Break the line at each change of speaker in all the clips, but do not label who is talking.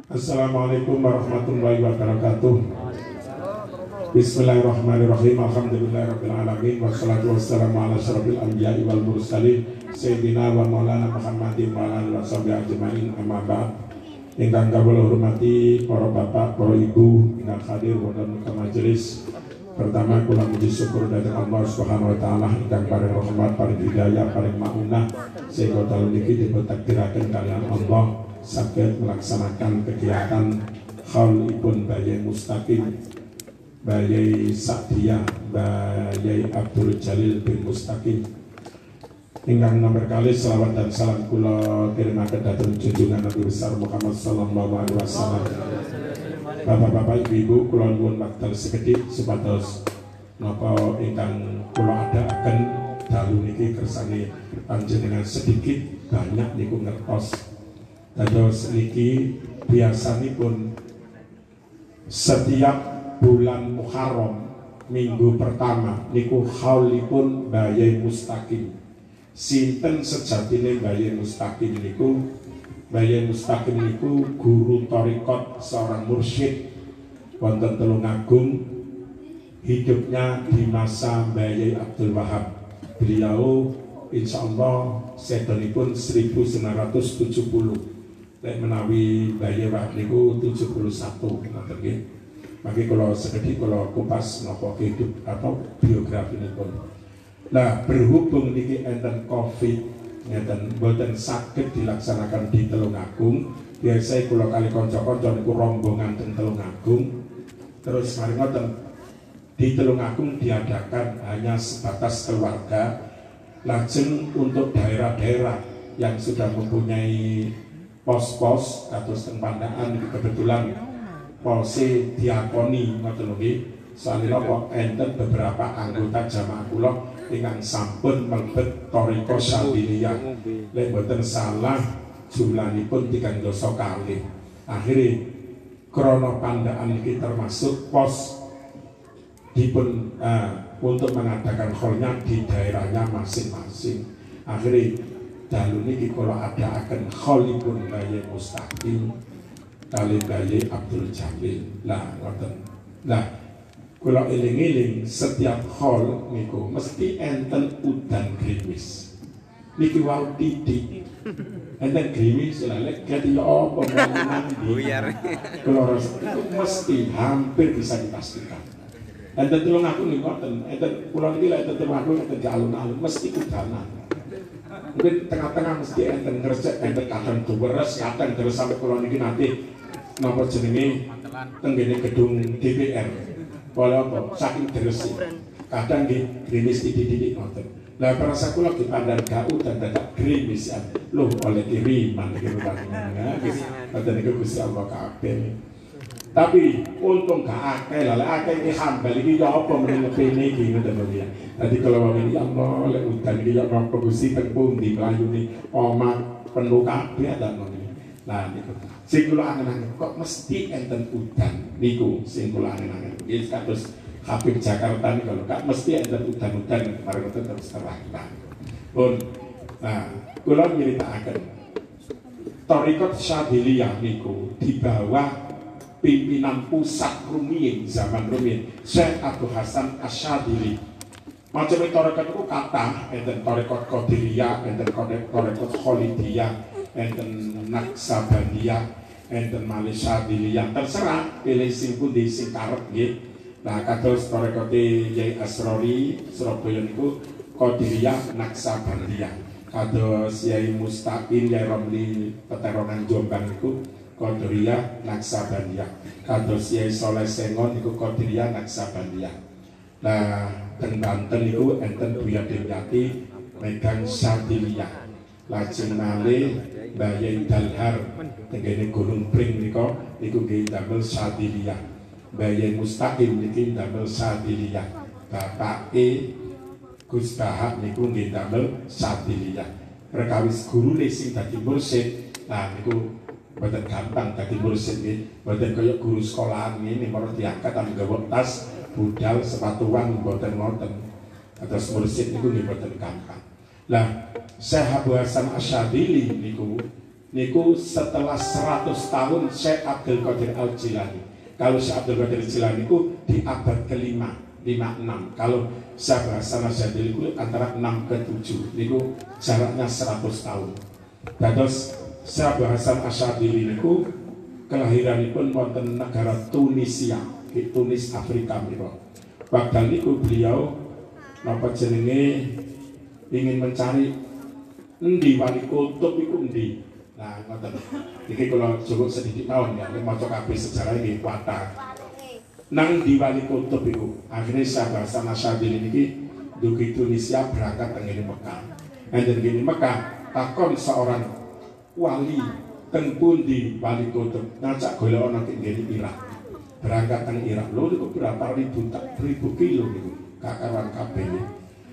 Assalamualaikum warahmatullahi wabarakatuh. Bismillahirrahmanirrahim. Alhamdulillahirabbil alamin wassalatu wassalamu ala asyrofil anbiya'i wal mursalin sayyidina wa maulana Muhammadin wa ala alihi washabihi ajmain, amma ba'd. Ingkang kawula hormati para bapak, para ibu ingkang hadir wonten ing majelis. Pertama kula muji syukur dhateng Allah Subhanahu wa taala ingkang paring rahmat, paring hidayah, paring maunah sehingga dalem niki dipuntakdiraken kalian Allah saged melaksanakan kegiatan haulipun Bayi Mustaqim, Bayi Sa'diyah, Bayi Abdul Jalil bin Mustaqim. Ingkang nomor kali selawat dan salam kula kirimaken dhateng junjungan Nabi besar Muhammad sallallahu alaihi wasallam. Bapak-bapak, ibu-ibu, kula nyuwun wekdal sekedhik supados napa ingkang kula adhakaken dalu niki kersane panjenengan sedikit banyak niku ngertos. Dados niki biasanipun setiap bulan Muharram minggu pertama niku haulipun Bayi Mustaqim. Sinten sejatine Bayi Mustaqim niku? Bayi Mustaqim niku guru thariqat, seorang mursyid wonten Tulungagung. Hidupnya di masa Bayi Abdul Wahab. Beliau insyaallah sedanipun 1970. Lek menawi Bayi Wahab niku 71 ngoten nggih. Mangke kula sekedhik kula kupas napa hidup atau biografi nipun. Nah, berhubung niki enten Covid ngeten boten saged dilaksanakan di Tulungagung. Biasa kula kali kanca-kanca niku rombongan teng Tulungagung. Terus mari ngoten di Tulungagung diadakan hanya sebatas keluarga. Lajeng untuk daerah-daerah yang sudah mempunyai pos-pos atau tempandaan kebetulan polisi diakoni ngoten nggih. Soalnya kok enten beberapa anggota jamaah kula ingkang sampun mlebet thariqah Syadziliyah. Lek boten salah jumlahipun 3 dosa kalih. Akhire krana pandaan iki termasuk pos dipun untuk mengadakan kholnya di daerahnya masing-masing. Akhire dalu niki kula adakaken kholipun Bayi Mustaqim kali Bayi Abdul Jalil. Lah ngoten. Nah, kula eling-eling setiap hall niku mesti enten udan gerimis. Niki wau titik. Enten gerimis lek kate ya apa momongan buyar. Kula rasa itu mesti hampir bisa dipastikan. Enten Tulungagung niku ngoten, enten kula niki lek enten Tulungagung enten alun-alun mesti udanan. Mungkin tengah-tengah mesti enten ngresek, enten kadang deres, kadang terus sampai kula niki nanti napa jenenge tenggene gedung DPR. Wala apa saking deres kadang nggih gerimis titik-titik ngoten. Lah perasa kula dipandang gau dan dadak gerimisan lho oleh kiriman iki panjenengan nggih ngoten niku Gusti Allah kabeh. Tapi untung gak akeh lah, akeh iki hambal iki ya apa meneng ngepene iki ngoten lho ya. Dadi kalau wong iki Allah lek udan iki ya apa Gusti teng pundi mlayune omah penuh kabeh ta ngono. Nah niku sing kula angen-angen kok mesti enten udan niku sing kula angen-angen. Nggih kados Habib Jakarta niku lho gak mesti enten udan-udan mari ngoten terus terang. Pun nah kula nyritakaken thariqat Syadziliyah niku di bawah pimpinan pusat rumiyin zaman rumiyin Syekh Abdul Hasan Asyadzili. Macam thariqat itu kathah enten thariqat Qadiriyah, enten thariqat Khalidiyah, enten Naksabandiyah, enten malih Syadziliyah. Terserah pilih sing pundi sing karep nggih. Nah kados thariqate Yai Asrori Surabaya niku Qadiriyah Naksabandiyah. Kados Yai Mustaqim Yai Romli Peteronan Jombang niku Qadiriyah Naksabandiyah. Kados Yai Soleh Sengon niku Qadiriyah Naksabandiyah. Nah teng Banten niku enten Buya Demyati megang Syadziliyah. Lajeng malih Bayi Dalhar tenggene Gunung Pring niku nggih damel Syadziliyah. Bayi Mustaqim niki damel Syadziliyah. Bapake Gus Bahak niku nggih damel Syadziliyah. Perkawis gurune sing dadi mursyid, nah niku boten gampang dadi mursyid nggih. Boten kaya guru sekolahan ngene marang diangkat anggo tas, budal, sepatuan boten ngoten. Atas mursyid niku nggih boten gampang. Lah Syekh Abu Hasan Asyadzili niku niku setelah 100 tahun Syekh Abdul Qadir Al-Jilani. Kalau Syekh Abdul Qadir Al-Jilani itu di abad ke-5, 56. Kalau Syekh Hasan Asyadili itu antara 6 ke 7. Niku jaraknya 100 tahun. Dados Syekh Hasan Asyadili niku kelahiranipun wonten negara Tunisia, di Tunis Afrika niku. Waktu niku beliau napa jenenge ingin mencari endi wali kutub iku endi. Nah, ngoten. Iki kula cukup sedikit tahun ya, maca kabeh sejarah iki kuwata. Nang di wali kutub iku, akhirnya Syekh Hasan Asyadili niki dugi Tunisia berangkat teng Mekah. Enten gini Mekah takon seorang wali teng pundi wali kutub, ngajak golek ana teng Irak. Berangkat teng Irak lho niku berapa ribu kilo niku kakaruan kabeh.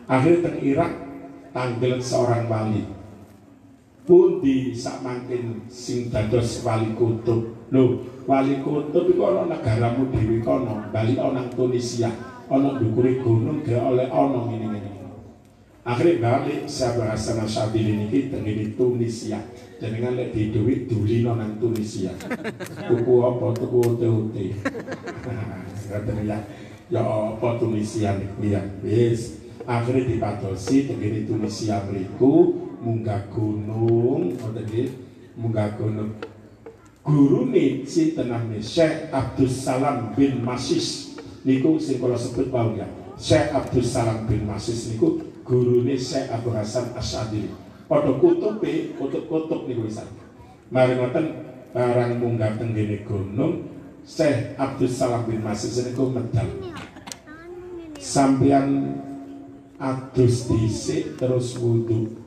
Akhirnya teng Irak tanggel seorang wali. Pundi sak mangkin sing dados wali kutub. Lho, wali kutub iku ana negaramu dhewe kono, bali ana Tunisia, ana ndukure gunung ge oleh ana ngene-ngene. Akhirnya balik Syekh Hasan Asyadili niki teng Tunisia. Jenengan lek di duit dulino nang Tunisia. Tuku apa? Tuku ote-ote. Ngoten ya. Ya apa Tunisia niku ya. Wis. Akhirnya dipadosi teng Tunisia mriku munggah gunung, ngoten nggih. Munggah gunung. Gurune sinten namine Syekh Abdus Salam bin Masis. Niku sing kula sebut wau ya. Syekh Abdus Salam bin Masis niku gurune Syekh Abu Hasan Asyadili. Padha kutupe, kutub-kutub niku wisan. Mari ngoten barang munggah teng ngene gunung, Syekh Abdus Salam bin Masis niku medal. Sampeyan adus dhisik terus wudu.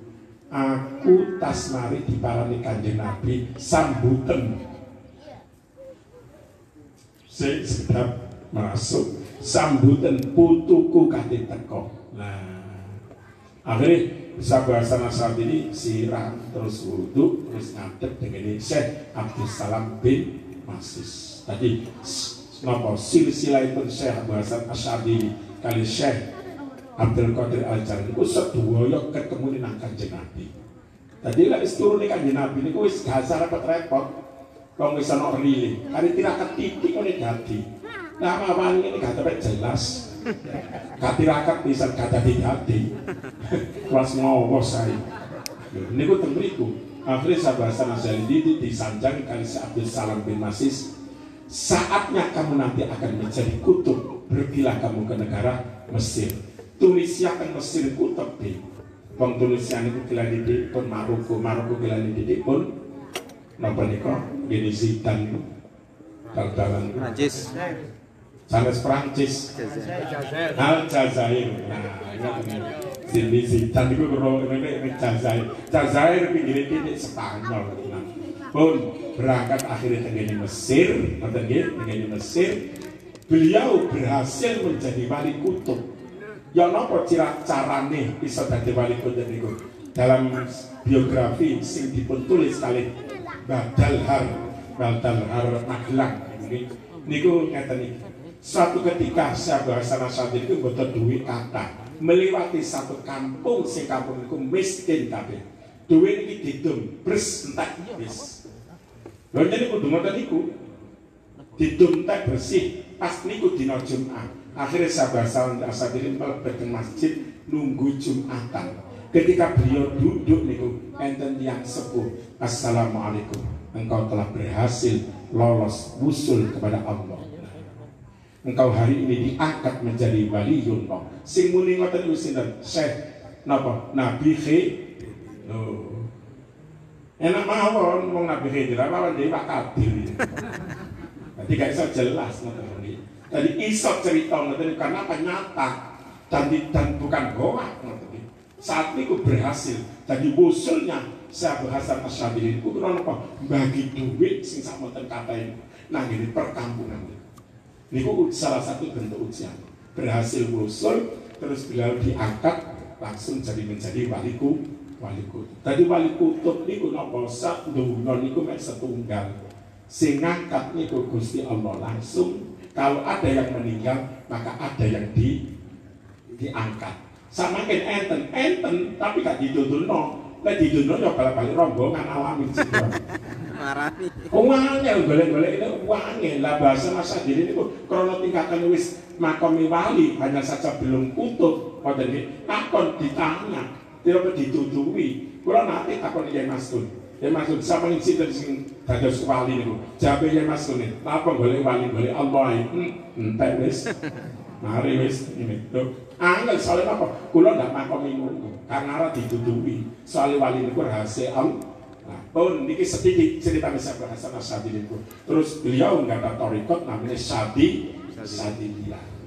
Aku tas mari diparani Kanjeng Nabi sambutan. Sedap masuk sambutan putuku kate teko. Nah, akhirnya Syekh Hasan Asyadili siram terus wudu terus ngadep dengan Syekh Abdus Salam bin Masis. Tadi napa silsilah Syekh Hasan Asyadili kali Syekh Abdul Qadir Al-Jilani niku sedaya ketemu nang Kanjeng Nabi. Tadi lek wis turune Kanjeng Nabi niku wis gak repot-repot. Wong wis ana rile, kari tirakat titik ngene dadi. Nah, mawani ini gak sampai jelas. Katirakat bisa kata dadi. Kelas ngowo saya. Niku teng mriku. Akhirnya Syekh Hasan Asyadili disanjang kali Syekh Abdul Salam bin Masis. Saatnya kamu nanti akan menjadi kutub. Pergilah kamu ke negara Mesir. Tunisia kan Mesir kutub deh. Wong Tunisia niku kelani didik pun Maroko kelani didik pun napa nika gini Zidane niku. Dal-dalan Prancis. Sanes Prancis, Aljazair. Nah, ini Zidane itu ini Jazair pinggir titik Spanyol. Pun berangkat akhirnya ke Mesir, ke Mesir. Beliau berhasil menjadi wali kutub. Ya napa carane bisa dadi wali kutub niku? Dalam biografi sing dipun tulis kali Badalhar Magelang niku ngeten iki. Suatu ketika Syekh Hasan Asyadili itu boten duwe kata melewati satu kampung, sing kampung itu miskin kabeh. Duwe iki didum bres entek wis. Lha yen niku ngoten niku didum entek bersih pas niku dina Jumat. Akhirnya Syekh Hasan Asyadili mlebet ke masjid nunggu Jumatan. Ketika beliau duduk niku enten tiyang sepuh, "Assalamualaikum. Engkau telah berhasil lolos wusul kepada Allah. Engkau hari ini diangkat menjadi waliullah." Sing muni ngoten niku sinten? Syekh napa? Nabi Khidir. Lho. Enak mawon wong Nabi Khidir mawon dhewe Pak Kadir. Dadi gak iso jelas ngoten iki. Tadi iso cerita ngoten karena apa nyata dan bukan hoax ngoten iki. Saat niku berhasil jadi wusulnya Syekh Hasan Asyadili niku napa? Bagi duit sing sakmonten kathah nang ngene perkampungan. Niku salah satu bentuk ujian. Berhasil wusul, terus beliau diangkat langsung menjadi wali kutub. Tadi wali kutub niku napa sak ndonga niku mek setunggal. Sing ngangkat niku Gusti Allah langsung. Kalau ada yang meninggal, maka ada yang diangkat. Samaken enten tapi gak ditutulno. lek diduno yo balik-balik rombongan alami cedera.
Marani.
Wangel golek-golek itu wangel lah bahasa masa diri niku krana tingkatan wis makomi wali hanya saja belum utuh pada ini takon ditanya tidak ditujui kula nanti takon Yai Maskun Yai Maskun sama ngisi dari sing dados wali niku jabe Yai Maskun apa golek wali golek Allah entek wis mari wis ini tuh angel soal apa kula ndak makomi ngono karena ora ditujui soal wali niku rahasia Allah. Nah, pun niki sedikit cerita bisa bahasa Sadili itu. Terus beliau nggak ada torikot namanya Sadiliyah.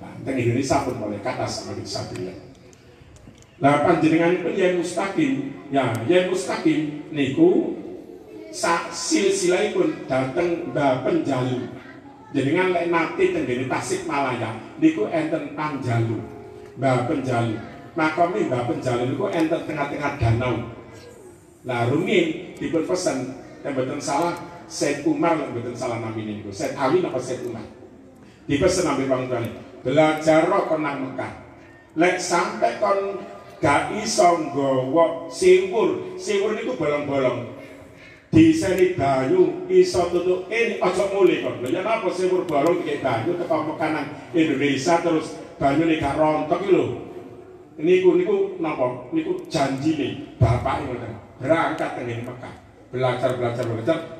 Nah, teng Indonesia pun boleh kata sama Sadiliyah. Nah, panjenengan pun Yai Mustaqim, ya Yai Mustaqim niku silsilaipun dateng Mbah Penjalu. Jenengan lek nate teng Tasikmalaya niku enten Panjalu. Mbah Penjalu. Makome Mbah Penjalu niku enten tengah-tengah danau. Nah, rumiyin dipun pesen, yang betul salah Said Umar, yang betul salah namanya itu Said Ali apa Said Umar dipesen ambil bang tuan belajar kon nang Mekah lek sampai kon gak iso nggawa siwur niku bolong-bolong diseni banyu iso tutuk ini ojo mulih kon lho ya napa siwur bolong iki banyu teko Mekah Indonesia terus banyu nek gak rontok iki lho niku napa niku janjine bapak ngoten berangkat ke Mekah belajar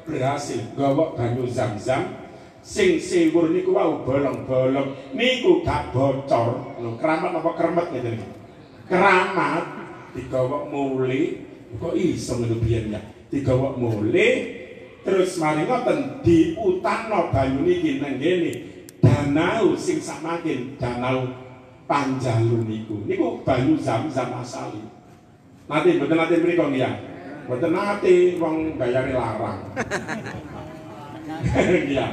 berhasil gawa banyu Zam-Zam sing siwur niku wau bolong-bolong niku gak bocor lho keramat apa kremet ngene keramat digawa mule kok iso ngono biyen ya digawa mule terus mari ngoten diutanno banyu niki nang ngene danau sing samakin danau Panjalu niku banyu Zam-Zam asali nanti betul nanti mriko ya betul nanti wong bayare larang. Iya.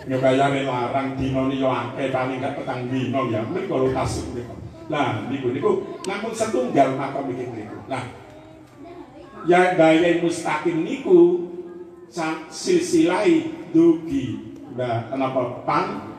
Ngebayare larang dino yo akeh paling gak petang dino ya mriko tasuk niku. Lah niku namun setunggal makom iki niku. Lah ya Yai Mustaqim niku silsilai dugi Mbah kenapa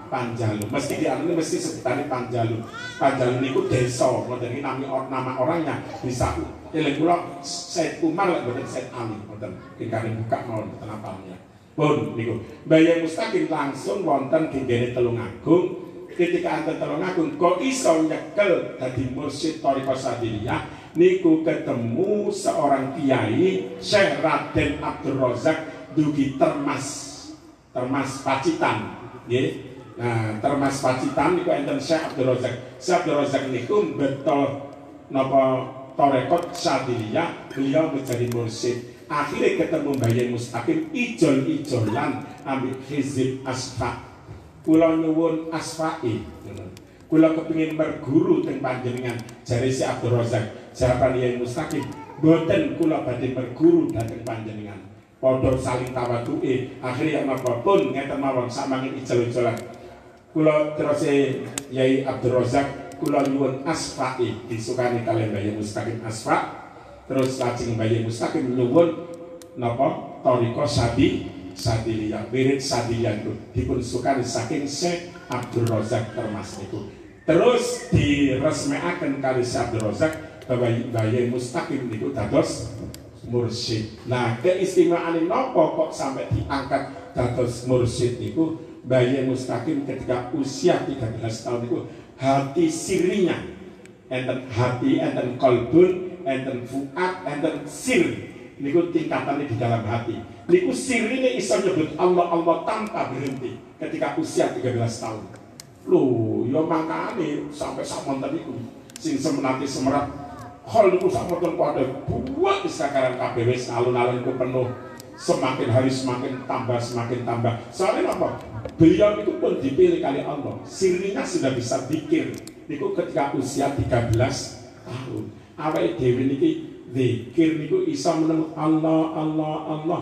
Panjalu mesti diarani mesti sebutane Panjalu. Panjalu niku desa ngoten iki nama orangnya bisa eling kula Said Umar lek boten Said Ali boten ingkang buka mawon boten apalnya. Pun niku Mbah Yai Mustaqim langsung wonten dinggene Tulungagung ketika enten Tulungagung kok iso nyekel dadi mursyid Thariqah Sadiliyah niku ketemu seorang kiai Syekh Raden Abdul Razak dugi Termas Pacitan nggih. Nah, Termas Pacitan niku enten Syekh Abdul Razak. Syekh Abdul Razak niku betul napa Thariqah Sadiliyah beliau menjadi mursyid. Akhirnya ketemu Mbah Yai Mustaqim ijol-ijolan ambil hizib asfa. Kula nyuwun asfa'i. Kula kepengin berguru teng panjenengan jare Syekh Abdul Razak. Jawaban Yai Mustaqim, boten kula badhe berguru dhateng panjenengan. Padha saling tawaduke. Akhirnya napa pun ngeten mawon samangin ijol-ijolan. Kula terus Yai Abdul Razak kula nyuwun asfa'i disukani kalian Mbah Yai Mustaqim asfa terus lajeng Mbah Yai Mustaqim nyuwun napa Thariqah Sadiliyah wirid Sadiliyah itu dipun sukani saking Syekh Abdul Razak Termas niku terus diresmekaken kali Syekh Abdul Razak bahwa Mbah Yai Mustaqim niku dados mursyid. Nah keistimewaane napa kok sampai diangkat dados mursyid niku Mbah Yai Mustaqim ketika usia 13 tahun itu hati sirinya enten hati, enten kolbun, enten fuad, enten sir niku tingkatannya di dalam hati niku sirine iso nyebut Allah tanpa berhenti ketika usia 13 tahun loh ya makanya sampai samonten niku sing semenati semerat hal niku samonten pada buat sekarang kabeh wis alun-alun niku penuh semakin hari semakin tambah soalnya apa? Beliau itu pun dipilih kali Allah sirinya sudah bisa zikir niku ketika usia 13 tahun awake dhewe niki zikir niku iso menemu Allah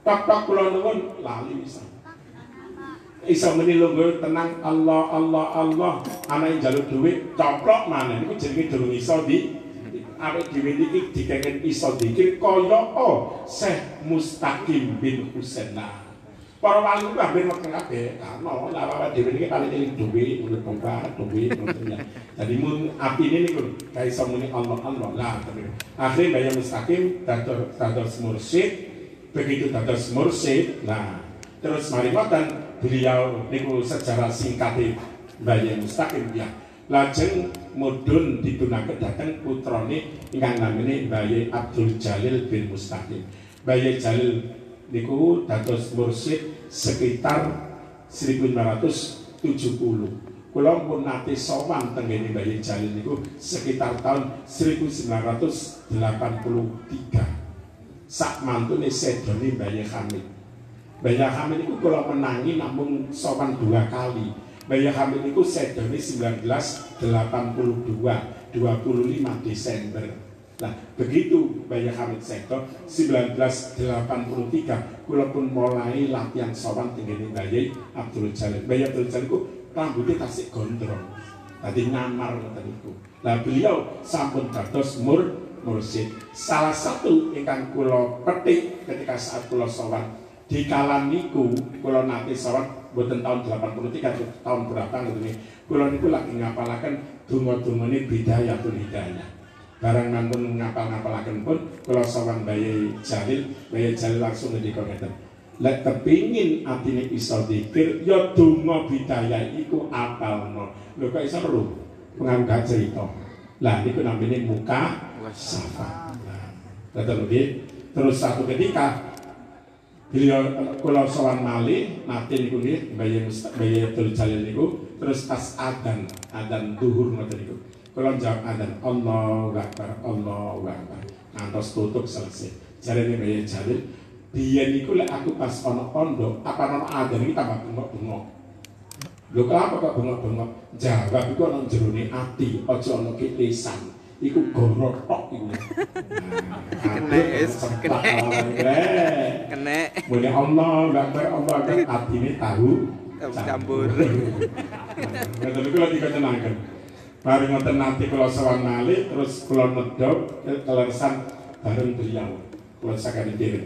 tak kula nuwun lali iso meni lungguh tenang Allah anake njaluk dhuwit coplok maneh niku jenenge durung iso di awake dhewe niki dikengken iso zikir kaya Syekh Mustaqim bin Husain. Para wali ku hampir wonten kabeh. Karena lawak dhewe iki paling eling duwe, menurut bongkar, duwe ngoten ya. Jadi mun apine niku ga iso muni Allah lah terus. Akhire Mbah Mustaqim dados mursyid, begitu dados mursyid. Nah, terus mari ngoten beliau niku sejarah singkat Mbah Mustaqim ya. Lajeng mudhun didunaken dhateng putrane ingkang namine Mbah Abdul Jalil bin Mustaqim. Mbah Jalil niku dados mursyid sekitar 1970. Kula pun nate sowan teng ngene Mbah Jalil niku sekitar tahun 1983. Sak mantune sedone Mbah Hamid. Mbah Hamid niku kula menangi namung sowan 2 kali. Mbah Hamid niku sedone 1982, 25 Desember. Nah, begitu Mbah Hamid sektor 1983 kula pun mulai latihan sowan tenggene Mbah Abdul Jalil. Mbah Abdul Jalil ku rambutnya tasik gondrong. Tadi nyamar ngoten niku. Lah beliau sampun dados mursyid. Salah satu ingkang kula petik ketika saat kula sowan di kala niku kula nate sowan mboten tahun 83 tahun berapa ngene. Kula niku lagi ngapalaken donga-dongane Bidayatul Hidayah. Barang mantun ngapal-ngapalaken pun kula sowan Mbah Jalil langsung ngendika ngeten. Lek kepingin atine iso dikir ya donga bidayah iku apalno. Lho kok iso perlu nganggo cerita. Lah niku namine muka safa. Nah, terus satu ketika beliau kula sowan malih nate niku nggih Mbah Abdul Jalil niku terus pas adzan zuhur ngoten niku. Kalau jawab adzan Allahu Akbar, Allahu Akbar. Ngantos tutup selesai. Jarene Mbah Jalil, biyen niku lek aku pas ana pondok, apa ana adzan iki tambah bengok-bengok. Lho kenapa kok bengok-bengok? Jawab iku ana jerone ati, aja ana ki lisan. Iku gorotok iku. Kene. Mune Allahu Akbar, Allahu Akbar, atine tahu campur. Ngoten niku lagi ketenangan. Mari ngoten nanti kula sowan malih terus kula nedhok keleresan bareng beliau. Kula sakane dhewe.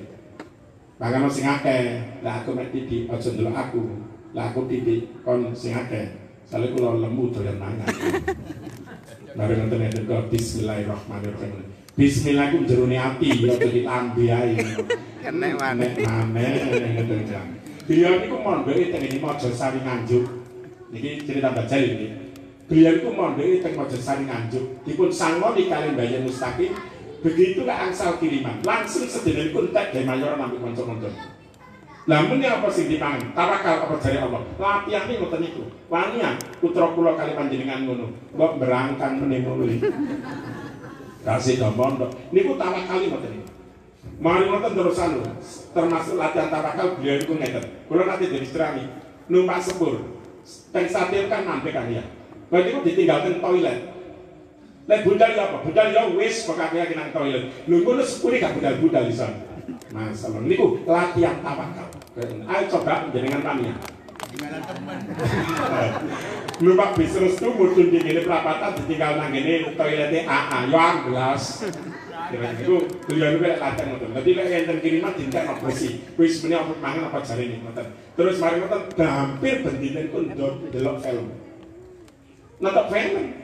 Mangan sing akeh, lah aku mek titik aja ndelok aku. Lah aku titik kon sing akeh. Sale kula lemu doyan mangan. Mari ngoten nek bismillahirrahmanirrahim. Bismillah ku jerone ati ya aja ditambe ae. Kenek maneh. Ngoten ya. Beliau niku mondhoke teng Mojosari Nganjuk. Niki cerita Mbah Jalil iki. Beliau itu mondhoke teng Mojosari Nganjuk dipun sangoni kali Mbah Mustaqim. Begitu lah angsal kiriman langsung sedene niku entek gawe mayor nampi kanca-kanca. Lah men apa sing dipangan? Tawakal apa jare Allah. Latihan iki ngoten niku. Wanian putra kula kali panjenengan ngono. Kok berangkan meneh ngono iki. Kasih mondok niku tawakal ngoten niku. Mari ngoten terusan termasuk latihan tawakal beliau niku ngeten. Kula nate dadi strani numpak sepur. Teng satir kan nampe kan ya. Berarti kok ditinggalkan toilet. Lek budal ya apa? Budal ya wis kok kakek nang toilet. Lho ngono sepuri gak budal-budal iso. Masalah niku latihan tawakal. Ayo coba jenengan tanya. Gimana teman? Lho Pak bis restu mudhun di ngene prapatan ditinggal nang ngene toilete AA yo amblas. Niku beliau niku latihan ngoten. Dadi lek enten kiriman dintekno bersih. Wis meneh apa mangan apa jarene ngoten. Terus mari ngoten hampir bendine ku ndelok film. Nonton film,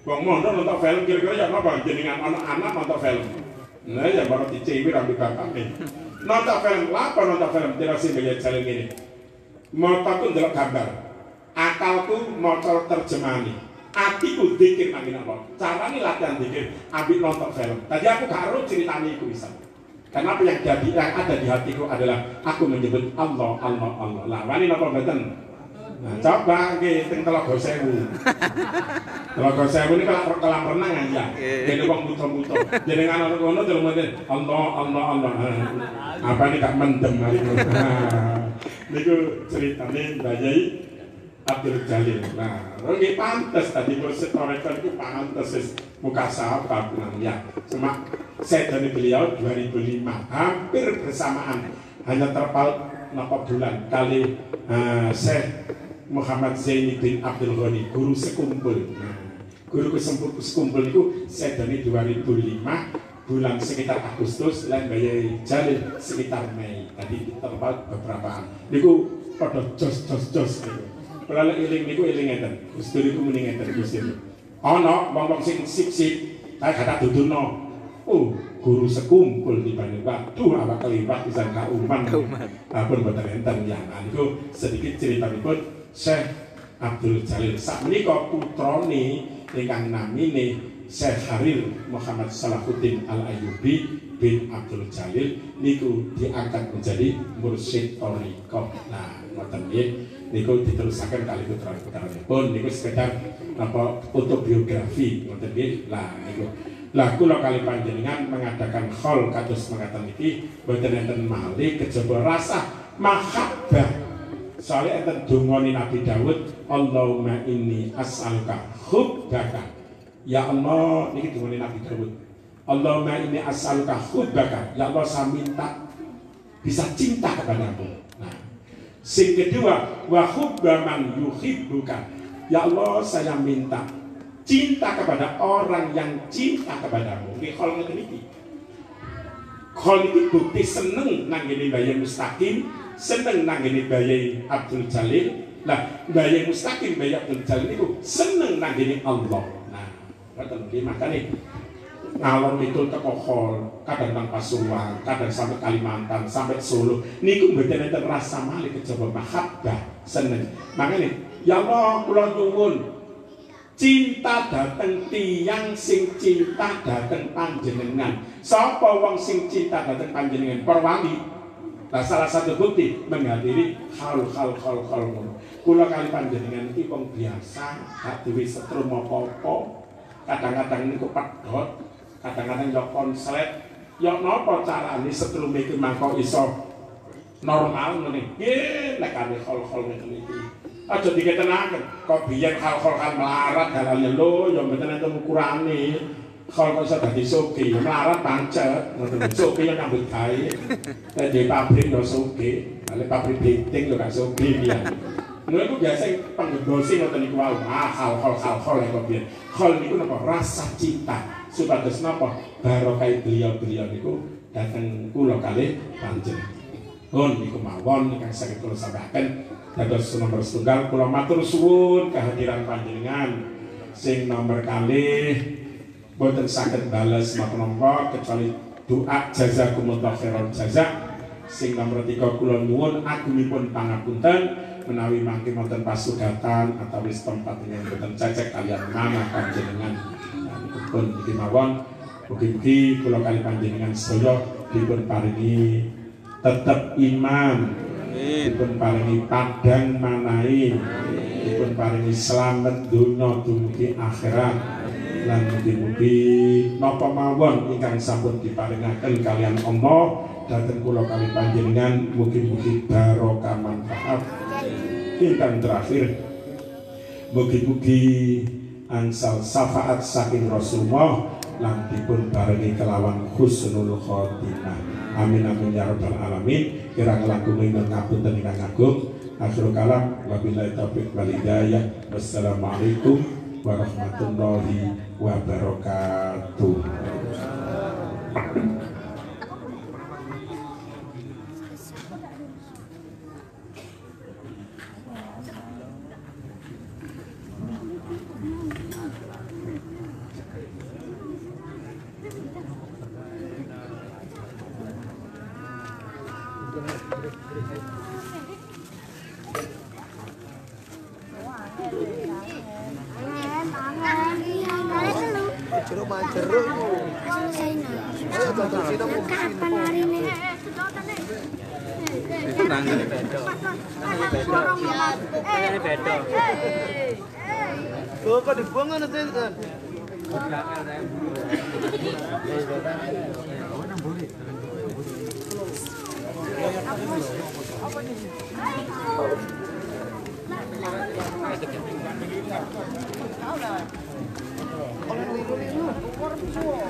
bang mondok nonton film kira-kira ya apa jenengan anak-anak nonton film. Nah ya baru dicewir ambil kakak nih. Nonton film, apa nonton film? Tidak sih Mbah Jalil ini. Mataku ndelok gambar, akalku maca terjemahane, atiku dzikir nang Allah. Carane latihan dzikir, ambil nonton film. Tadi aku gak ero ceritane iku bisa. Karena apa yang ada di hatiku adalah aku menyebut Allah, Allah, Allah. Lah wani napa mboten? Nah, coba nggih teng Telaga Sewu. Telaga Sewu ini kalau kolam renang ya. Dene wong muto-muto. Jenengan ana kono terus mboten Allah Allah Allah. Apa nih gak mendem niku. Niku ceritane Mbah Abdul Jalil. Nah, nggih pantes tadi proses toreko niku pantes muka sapa ya. Cuma sedane beliau 2005 hampir bersamaan hanya terpaut napa bulan kali Syekh Muhammad Zainuddin Abdul Ghani guru sekumpul. Guru sekumpul itu sedane 2005 bulan sekitar Agustus lan Mbah Jalil sekitar Mei. Tadi terpaut beberapa niku pada jos niku. Kula lek eling niku eling ngeten. Gusti niku muni ngeten Gusti. Ana wong-wong sing sik-sik kata duduno. Oh, guru sekumpul di Bandung. Waduh, awak kelipat bisa kauman. Apun boten enten yang niku sedikit ceritanipun Syekh Abdul Jalil. Sakmenika putrane ingkang namine Syekh Haril Muhammad Salahuddin Al-Ayyubi bin Abdul Jalil niku diangkat menjadi mursyid thariqah. Nah, ngoten nggih niku diterusaken kali putra-putranipun niku sekedar apa autobiografi ngoten nggih. Lah niku lah kula kali panjenengan mengadakan khol kados mengatakan iki boten enten malih kejaba rasa mahabbah. Soalnya enten dungane Nabi Daud, Allahumma inni as'aluka hubbaka. Ya Allah, niki dungane Nabi Daud. Allahumma inni as'aluka hubbaka. Ya Allah, saya minta bisa cinta kepadamu. Nah, sing kedua, wa hubba man yuhibbuka. Ya Allah, saya minta cinta kepada orang yang cinta kepadamu. Ini khol ngeten iki. Khol iki bukti seneng nang ngene Mbah Mustaqim, seneng nang ngene Mbah Abdul Jalil. Lah, Mbah Mustaqim, Mbah Abdul Jalil itu seneng nang ngene Allah. Nah, ngoten iki makane ngalor itu teko khol, kadang nang Pasuruan, kadang sampai Kalimantan, sampai Solo. Niku mboten enten rasa malih kejaba mahabbah, seneng. Makane, ya Allah, kula nyuwun cinta dateng tiyang sing cinta dateng panjenengan. Sapa wong sing cinta dateng panjenengan? Perwali. Nah, salah satu bukti menghadiri hal ngono. Kula kali panjenengan iki wong biasa, gak duwe setrum apa-apa. Kadang-kadang niku pedhot, kadang-kadang yo konslet. Yo napa carane setrum iki mangko iso normal ngene. Nggih, nek kali hal-hal ngene iki. Aja diketenaken kok biyen hal-hal kan melarat dalane lho ya mboten enten ukurane. Hal kok iso dadi sugih melarat pancet ngoten sugih yo nyambut gawe. Nek di pabrik yo sugih, nek pabrik binting yo gak sugih ya. Niku biasa penggembosi ngoten niku wae. Hal kok biyen. Hal niku napa rasa cinta supados napa barokah beliau-beliau niku dateng kula kalih panjenengan. Niku mawon ingkang saged kula sampaikan. Dados nomor setunggal kula matur suwun kehadiran panjenengan sing nomor kalih boten saged bales menapa kecuali doa jazakumullah khairan jazak. Sing nomor 3 kula nyuwun agungipun pangapunten menawi mangke wonten pasugatan atau wis tempat ingkang boten cecek kaliyan mana panjenengan. Pun iki mawon mugi-mugi kula kali panjenengan sedaya dipun paringi tetep iman, dipun paringi padang manahi, dipun paringi slamet donya dumugi akhirat, lan mugi-mugi napa mawon ingkang sampun diparingaken kalian Allah dhateng kula kali panjenengan mugi-mugi barokah manfaat. Ingkang terakhir mugi-mugi angsal syafaat saking Rasulullah lan dipun paringi kelawan husnul khotimah. Amin amin ya rabbal alamin. Kirang langkung ngapunten ingkang agung. Akhirul kalam wabillahi taufiq wal hidayah. Wassalamualaikum warahmatullahi wabarakatuh.
Kok dibuang kan itu kan? Kalau